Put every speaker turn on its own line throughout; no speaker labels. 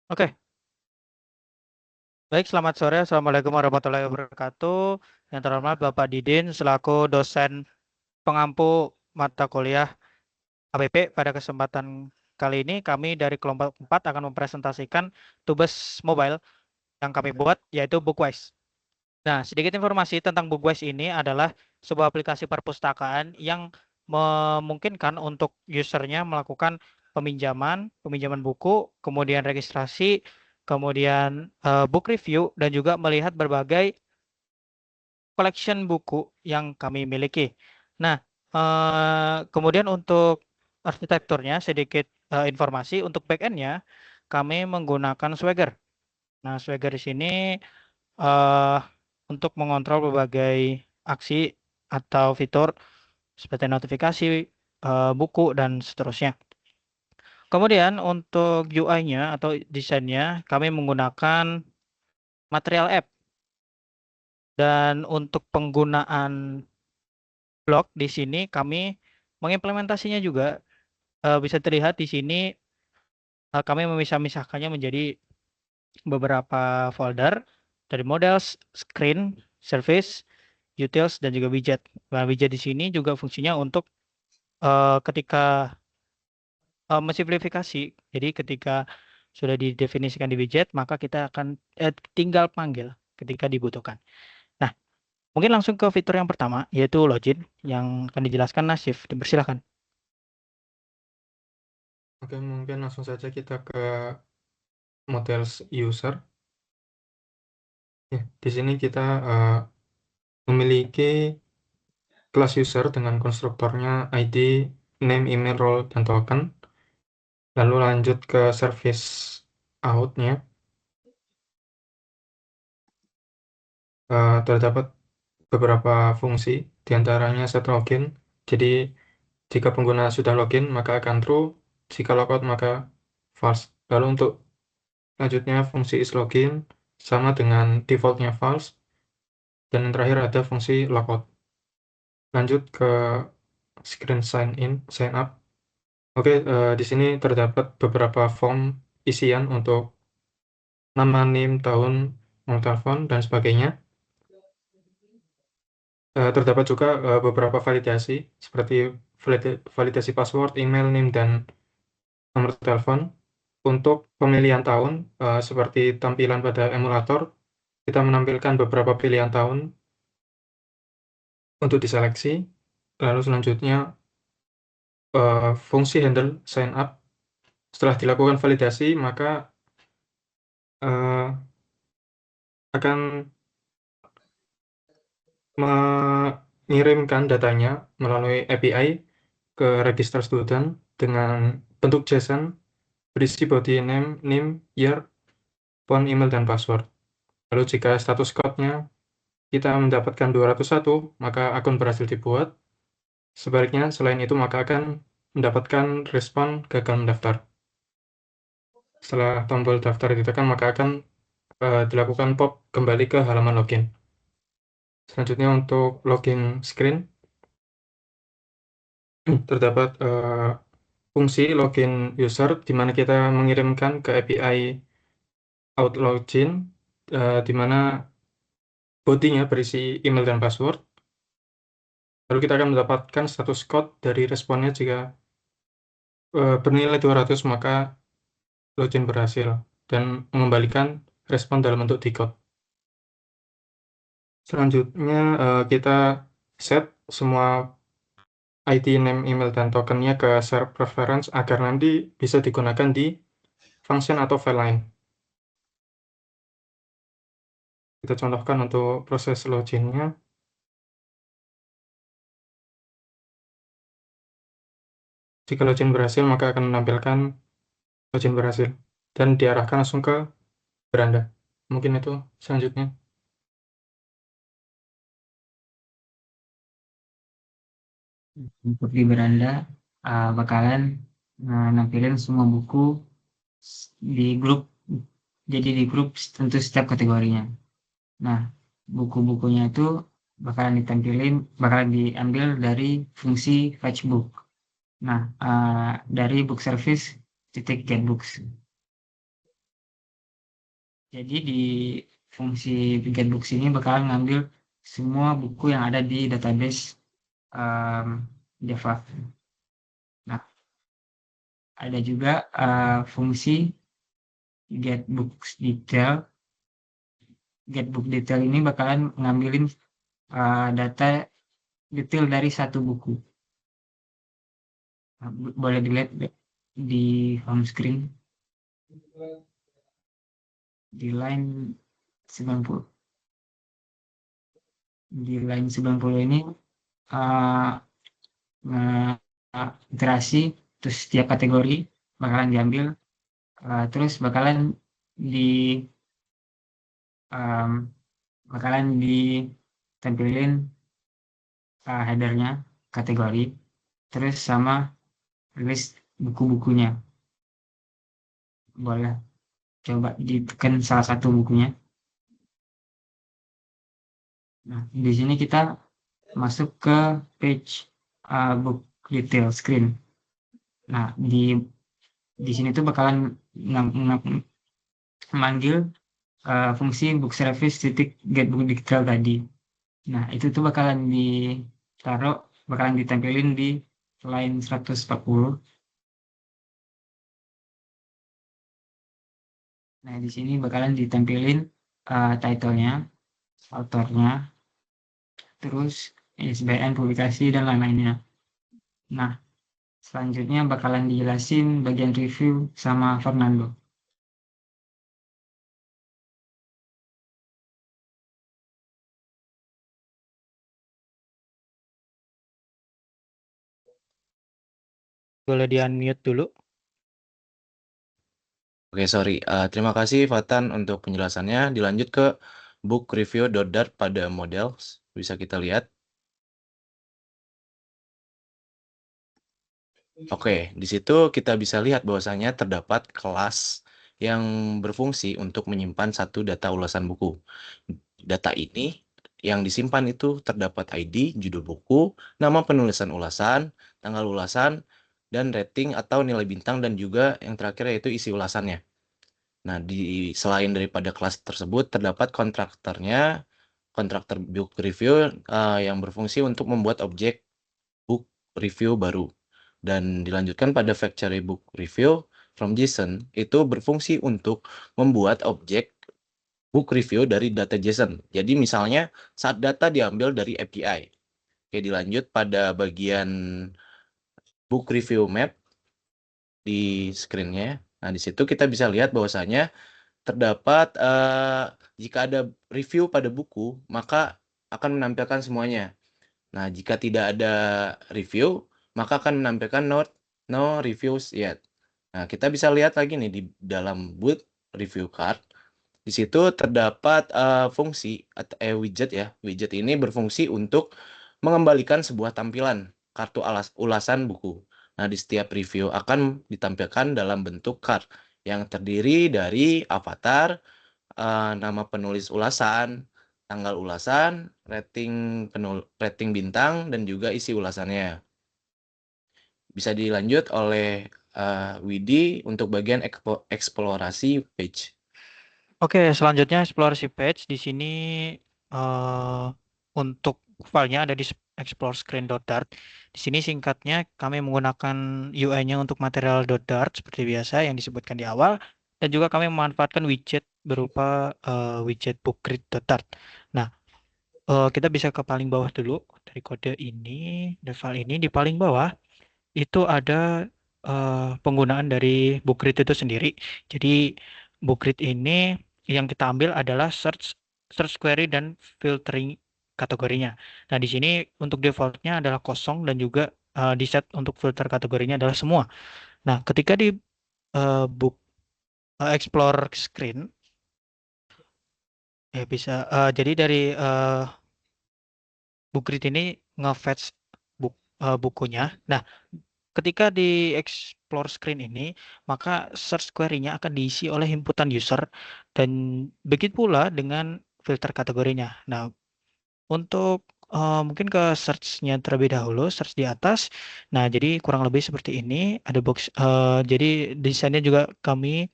Oke, baik, selamat sore. Assalamualaikum warahmatullahi wabarakatuh. Yang terhormat Bapak Didin selaku dosen pengampu mata kuliah APP. Pada kesempatan kali ini kami dari kelompok 4 akan mempresentasikan tugas mobile yang kami buat, yaitu Bookwise. Nah, sedikit informasi tentang Bookwise ini adalah sebuah aplikasi perpustakaan yang memungkinkan untuk usernya melakukan peminjaman buku, kemudian registrasi, kemudian book review, dan juga melihat berbagai collection buku yang kami miliki. Nah, kemudian untuk arsitekturnya sedikit informasi untuk backend-nya kami menggunakan Swagger. Nah, Swagger di sini eh untuk mengontrol berbagai aksi atau fitur seperti notifikasi, buku, dan seterusnya. Kemudian untuk UI-nya atau desainnya kami menggunakan Material App. Dan untuk penggunaan blog di sini kami mengimplementasinya juga bisa terlihat di sini kami memisah-misahkannya menjadi beberapa folder dari models, screen, service, utils, dan juga widget. Nah, widget di sini juga fungsinya untuk ketika mensimplifikasi. Jadi ketika sudah didefinisikan di widget, maka kita akan tinggal panggil ketika dibutuhkan. Nah, mungkin langsung ke fitur yang pertama, yaitu login, yang akan dijelaskan Nasif. Dipersilakan.
Oke, mungkin langsung saja kita ke model user. Ya, di sini kita memiliki kelas user dengan konstruktornya ID, name, email, role, dan token. Lalu lanjut ke service out-nya. Terdapat beberapa fungsi, diantaranya set login. Jadi, jika pengguna sudah login, maka akan true. Jika logout, maka false. Lalu untuk selanjutnya, fungsi is login sama dengan defaultnya false. Dan yang terakhir ada fungsi logout. Lanjut ke screen sign in, sign up. Oke, di sini terdapat beberapa form isian untuk nama, NIM, tahun, nomor telepon, dan sebagainya. Terdapat juga beberapa validasi seperti validasi password, email, NIM, dan nomor telepon. Untuk pemilihan tahun, seperti tampilan pada emulator, kita menampilkan beberapa pilihan tahun untuk diseleksi. Lalu selanjutnya fungsi handle sign up. Setelah dilakukan validasi, maka eh, akan mengirimkan datanya melalui API ke register student dengan bentuk JSON berisi body name, NIM, year, phone, email, dan password. Lalu jika status code-nya kita mendapatkan 201, maka akun berhasil dibuat. Sebaliknya, selain itu maka akan mendapatkan respon gagal mendaftar. Setelah tombol daftar ditekan, maka akan dilakukan pop kembali ke halaman login. Selanjutnya untuk login screen, terdapat fungsi login user di mana kita mengirimkan ke API out login di mana bodinya berisi email dan password. Lalu kita akan mendapatkan status code dari responnya jika bernilai 200 maka login berhasil dan mengembalikan respon dalam bentuk decode. Selanjutnya kita set semua ID, name, email, dan tokennya ke share preference agar nanti bisa digunakan di function atau file lain. Kita contohkan untuk proses loginnya. Jika login berhasil, maka akan menampilkan login berhasil dan diarahkan langsung ke beranda. Mungkin itu selanjutnya.
Untuk di beranda bakalan nampilin semua buku di grup, jadi di grup tentu setiap kategorinya. Nah, buku-bukunya itu bakalan diambil dari fungsi fetch book. Nah, dari book service titik get books. Jadi di fungsi getBooks ini bakalan ngambil semua buku yang ada di database Java. Nah, ada juga fungsi getBook detail ini bakalan ngambilin data detail dari satu buku. Nah, boleh dilihat di home screen di line 90. Di line 90 ini iterasi, terus setiap kategori bakalan diambil, terus bakalan ditampilin headernya, kategori, terus sama list buku-bukunya. Boleh coba ditekan salah satu bukunya. Nah, di sini kita masuk ke page book detail screen. Nah, di sini tuh bakalan manggil fungsi book service titik get book detail tadi. Nah, itu tuh bakalan ditampilin di line 140. Nah, di sini bakalan ditampilin title-nya, autornya, terus ISBN publikasi dan lain-lainnya. Nah, selanjutnya bakalan dijelasin bagian review sama Fernando.
Boleh di-unmute dulu.
Oke, sorry. Terima kasih Fatan untuk penjelasannya. Dilanjut ke book review.dart pada models. Bisa kita lihat. Oke, di situ kita bisa lihat bahwasanya terdapat kelas yang berfungsi untuk menyimpan satu data ulasan buku. Data ini yang disimpan itu terdapat ID, judul buku, nama penulisan ulasan, tanggal ulasan, dan rating atau nilai bintang, dan juga yang terakhir yaitu isi ulasannya. Nah, selain daripada kelas tersebut, terdapat kontraktor book review yang berfungsi untuk membuat objek book review baru. Dan dilanjutkan pada factory book review from JSON, itu berfungsi untuk membuat objek book review dari data JSON. Jadi misalnya saat data diambil dari API. Oke, dilanjut pada bagian book review map di screen-nya. Nah, di situ kita bisa lihat bahwasanya terdapat jika ada review pada buku, maka akan menampilkan semuanya. Nah, jika tidak ada review, maka akan menampilkan no reviews yet. Nah, kita bisa lihat lagi nih di dalam book review card. Di situ terdapat fungsi atau widget ya. Widget ini berfungsi untuk mengembalikan sebuah tampilan kartu ulasan buku. Nah, di setiap review akan ditampilkan dalam bentuk card yang terdiri dari avatar, nama penulis ulasan, tanggal ulasan, rating bintang, dan juga isi ulasannya. Bisa dilanjut oleh Widi untuk bagian eksplorasi page.
Oke, selanjutnya eksplorasi page. Di sini untuk filenya ada di explore screen.dart. Di sini singkatnya kami menggunakan UI-nya untuk material.dart seperti biasa yang disebutkan di awal, dan juga kami memanfaatkan widget berupa widget bookgrid.dart. Nah, kita bisa ke paling bawah dulu dari kode ini dan file ini. Di paling bawah itu ada penggunaan dari bookgrid itu sendiri. Jadi bookgrid ini yang kita ambil adalah search query dan filtering kategorinya. Nah, di sini untuk defaultnya adalah kosong dan juga di set untuk filter kategorinya adalah semua. Nah, ketika di book explore screen ya bisa jadi dari bookgrid ini nge-fetch bukunya. Nah, ketika di explore screen ini, maka search query-nya akan diisi oleh inputan user dan begitu pula dengan filter kategorinya. Nah, untuk mungkin ke search-nya terlebih dahulu, search di atas. Nah, jadi kurang lebih seperti ini. Ada box. Jadi desainnya juga kami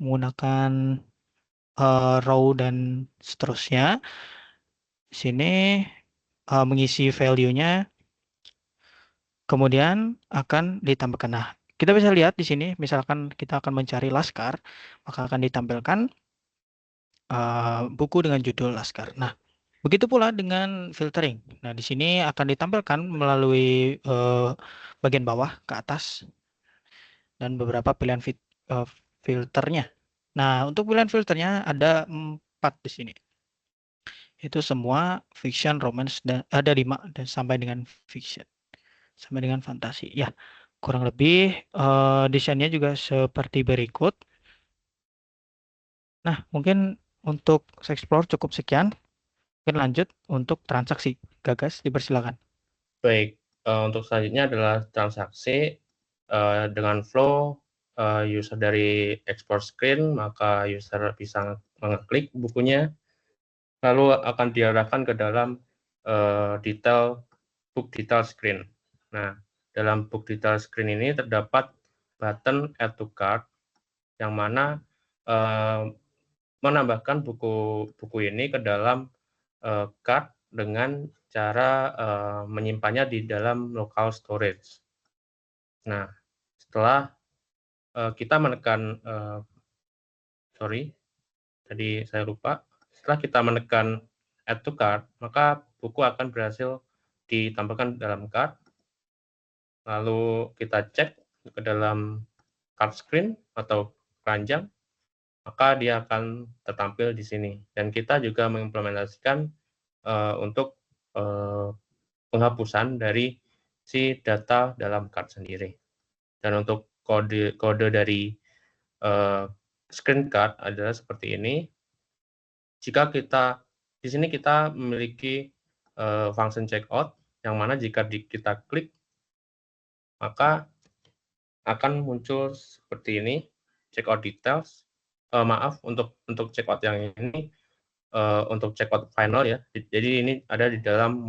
menggunakan row dan seterusnya. Di sini mengisi value-nya, kemudian akan ditambahkan. Nah, kita bisa lihat di sini, misalkan kita akan mencari Laskar, maka akan ditampilkan buku dengan judul Laskar. Nah, begitu pula dengan filtering. Nah, di sini akan ditampilkan melalui bagian bawah ke atas dan beberapa pilihan filternya. Nah, untuk pilihan filternya ada 4 di sini. Itu semua fiction, romance, dan ada 5 dan sampai dengan fiction, sampai dengan fantasi. Ya, kurang lebih desainnya juga seperti berikut. Nah, mungkin untuk explore cukup sekian. Mungkin lanjut untuk transaksi. Gagas, dipersilakan.
Baik, untuk selanjutnya adalah transaksi dengan flow user dari export screen, maka user bisa mengeklik bukunya, lalu akan diarahkan ke dalam book detail screen. Nah, dalam book detail screen ini terdapat button add to cart, yang mana menambahkan buku ini ke dalam cart dengan cara menyimpannya di dalam local storage. Nah, setelah kita menekan, tadi saya lupa. Setelah kita menekan add to cart, maka buku akan berhasil ditambahkan dalam cart. Lalu kita cek ke dalam cart screen atau keranjang, maka dia akan tertampil di sini. Dan kita juga mengimplementasikan untuk penghapusan dari si data dalam card sendiri. Dan untuk kode dari screen card adalah seperti ini. Jika kita di sini kita memiliki function checkout, yang mana jika kita klik, maka akan muncul seperti ini, checkout details. Maaf, untuk checkout yang ini untuk checkout final ya. Jadi ini ada di dalam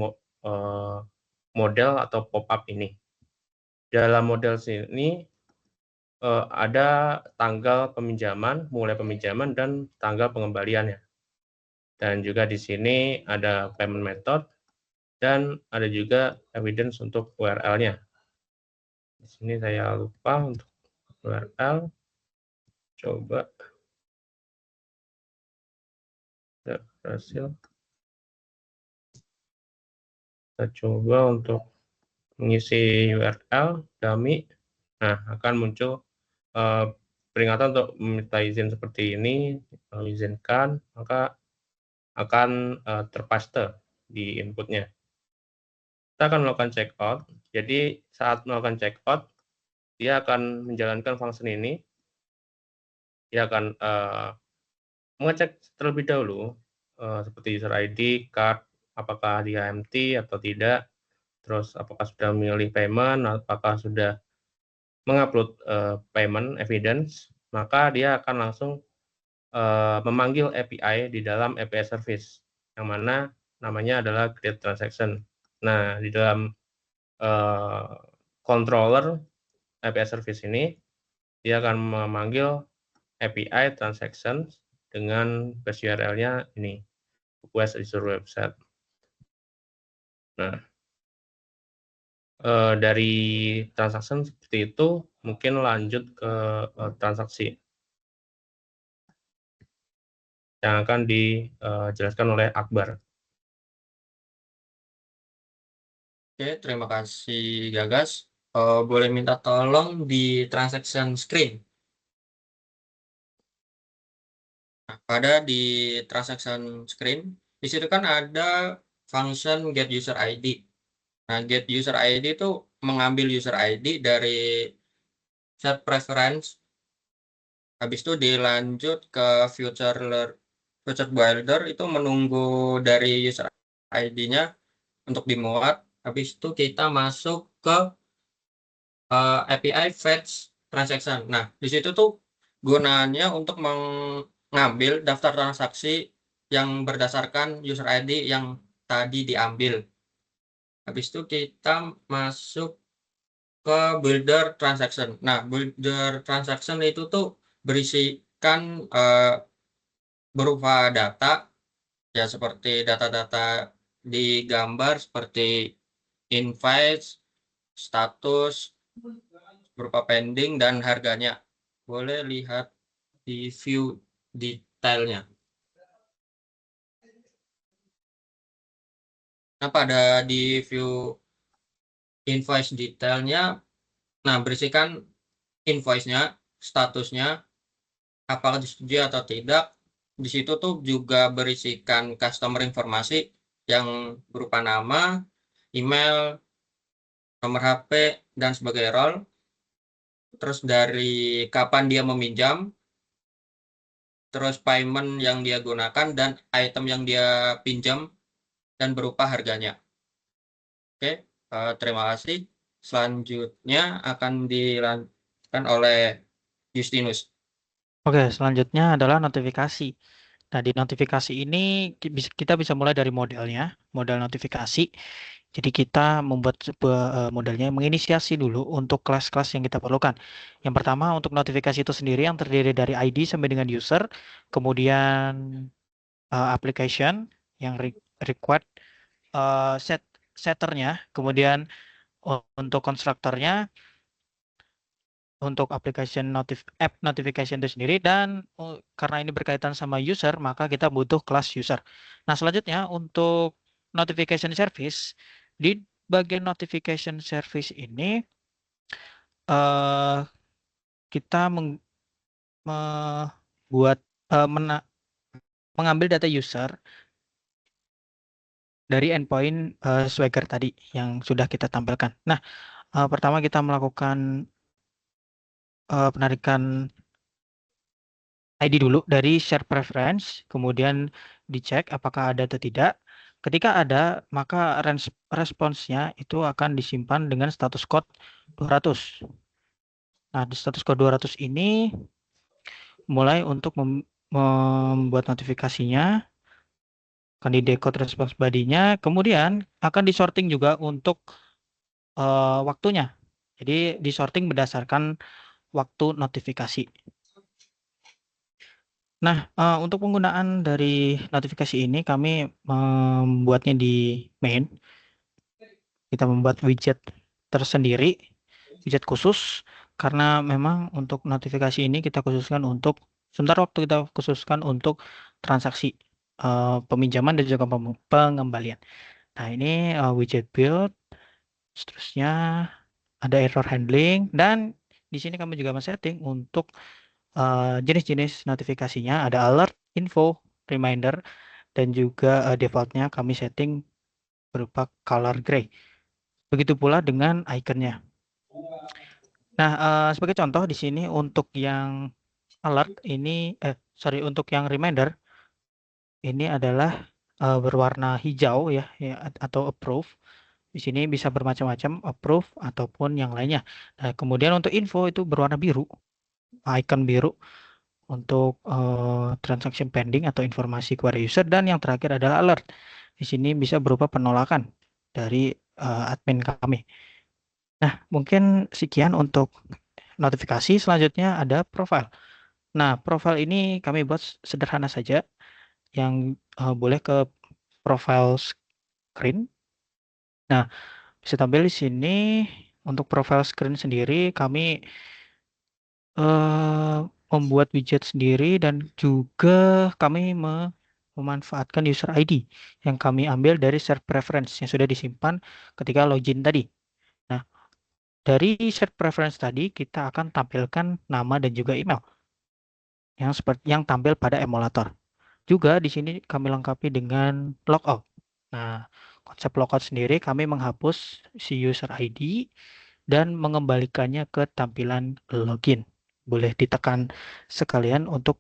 model atau pop-up ini. Dalam model sini ada tanggal peminjaman, mulai peminjaman, dan tanggal pengembaliannya. Dan juga di sini ada payment method, dan ada juga evidence untuk URL-nya. Di sini saya lupa untuk URL. Coba. Tidak berhasil. Kita coba untuk mengisi URL dummy. Nah, akan muncul peringatan untuk meminta izin seperti ini. Kalau izinkan, maka akan terpaste di inputnya. Kita akan melakukan checkout. Jadi saat melakukan checkout, dia akan menjalankan fungsi ini. Dia akan mengecek terlebih dahulu seperti user ID, card, apakah dia empty atau tidak, terus apakah sudah memilih payment, apakah sudah mengupload payment evidence, maka dia akan langsung memanggil API di dalam API service, yang mana namanya adalah create transaction. Nah, di dalam controller API service ini, dia akan memanggil API transaction dengan base URL-nya ini, request Azure website. Nah, dari transaction seperti itu, mungkin lanjut ke transaksi yang akan dijelaskan oleh Akbar.
Oke, terima kasih Gagas. Boleh minta tolong di transaction screen. Nah, pada di transaction screen, di situ kan ada function get user ID. Nah, get user ID itu mengambil user ID dari set preference. Habis itu dilanjut ke future builder, itu menunggu dari user ID-nya untuk dimuat. Habis itu kita masuk ke API fetch transaction. Nah, di situ tuh gunanya untuk mengambil daftar transaksi yang berdasarkan user ID yang tadi diambil. Habis itu kita masuk ke builder transaction. Nah, builder transaction itu tuh berisikan
berupa data, ya seperti data-data di gambar seperti invoice, status, berupa pending, dan harganya. Boleh lihat di view detailnya. Nah, pada di view invoice detailnya, nah berisikan invoice-nya, statusnya, apakah disetujui atau tidak. Di situ tuh juga berisikan customer informasi yang berupa nama, email, nomor HP, dan sebagai role. Terus dari kapan dia meminjam, terus payment yang dia gunakan, dan item yang dia pinjam, dan berupa harganya. Oke, terima kasih. Selanjutnya akan dilanjutkan oleh Justinus.
Oke, selanjutnya adalah notifikasi. Nah, di notifikasi ini kita bisa mulai dari modelnya, model notifikasi. Jadi kita membuat sebuah modelnya menginisiasi dulu untuk kelas-kelas yang kita perlukan. Yang pertama untuk notifikasi itu sendiri yang terdiri dari ID sampai dengan user, kemudian application yang required setternya, kemudian untuk konstruktornya, untuk application app notification itu sendiri, dan karena ini berkaitan sama user maka kita butuh kelas user. Nah, selanjutnya untuk notification service, di bagian notification service ini kita membuat mengambil data user dari endpoint Swagger tadi yang sudah kita tampilkan. Nah, pertama kita melakukan penarikan ID dulu dari share preference, kemudian dicek apakah ada atau tidak. Ketika ada, maka responsnya itu akan disimpan dengan status code 200. Nah, di status code 200 ini mulai untuk membuat notifikasinya, akan di decode response body-nya, kemudian akan disorting juga untuk waktunya. Jadi disorting berdasarkan waktu notifikasi. Nah, untuk penggunaan dari notifikasi ini kami membuatnya di main. Kita membuat widget tersendiri, widget khusus, karena memang untuk notifikasi ini kita khususkan untuk sebentar waktu kita khususkan untuk transaksi peminjaman dan juga pengembalian. Nah, ini widget build, seterusnya ada error handling, dan di sini kami juga men-setting untuk jenis-jenis notifikasinya, ada alert, info, reminder, dan juga defaultnya kami setting berupa color gray. Begitu pula dengan ikonnya. Nah, sebagai contoh di sini untuk yang alert ini, untuk yang reminder ini adalah berwarna hijau ya, atau approve. Di sini bisa bermacam-macam approve ataupun yang lainnya. Nah, kemudian untuk info itu berwarna biru, icon biru untuk transaction pending atau informasi query user, dan yang terakhir adalah alert. Di sini bisa berupa penolakan dari admin kami. Nah, mungkin sekian untuk notifikasi. Selanjutnya ada profile. Nah, profile ini kami buat sederhana saja, yang boleh ke profile screen. Nah, bisa tampil di sini. Untuk profile screen sendiri kami membuat widget sendiri, dan juga kami memanfaatkan user ID yang kami ambil dari share preference yang sudah disimpan ketika login tadi. Nah, dari share preference tadi kita akan tampilkan nama dan juga email yang seperti yang tampil pada emulator. Juga di sini kami lengkapi dengan logout. Nah, konsep logout sendiri kami menghapus si user ID dan mengembalikannya ke tampilan login. Boleh ditekan sekalian untuk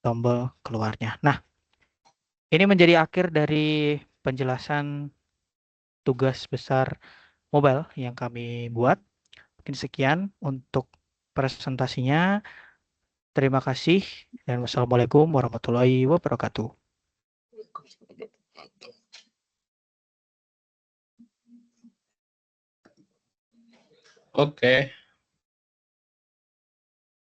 tombol keluarnya. Nah, ini menjadi akhir dari penjelasan tugas besar mobile yang kami buat. Mungkin sekian untuk presentasinya. Terima kasih dan wassalamualaikum warahmatullahi wabarakatuh.
Oke,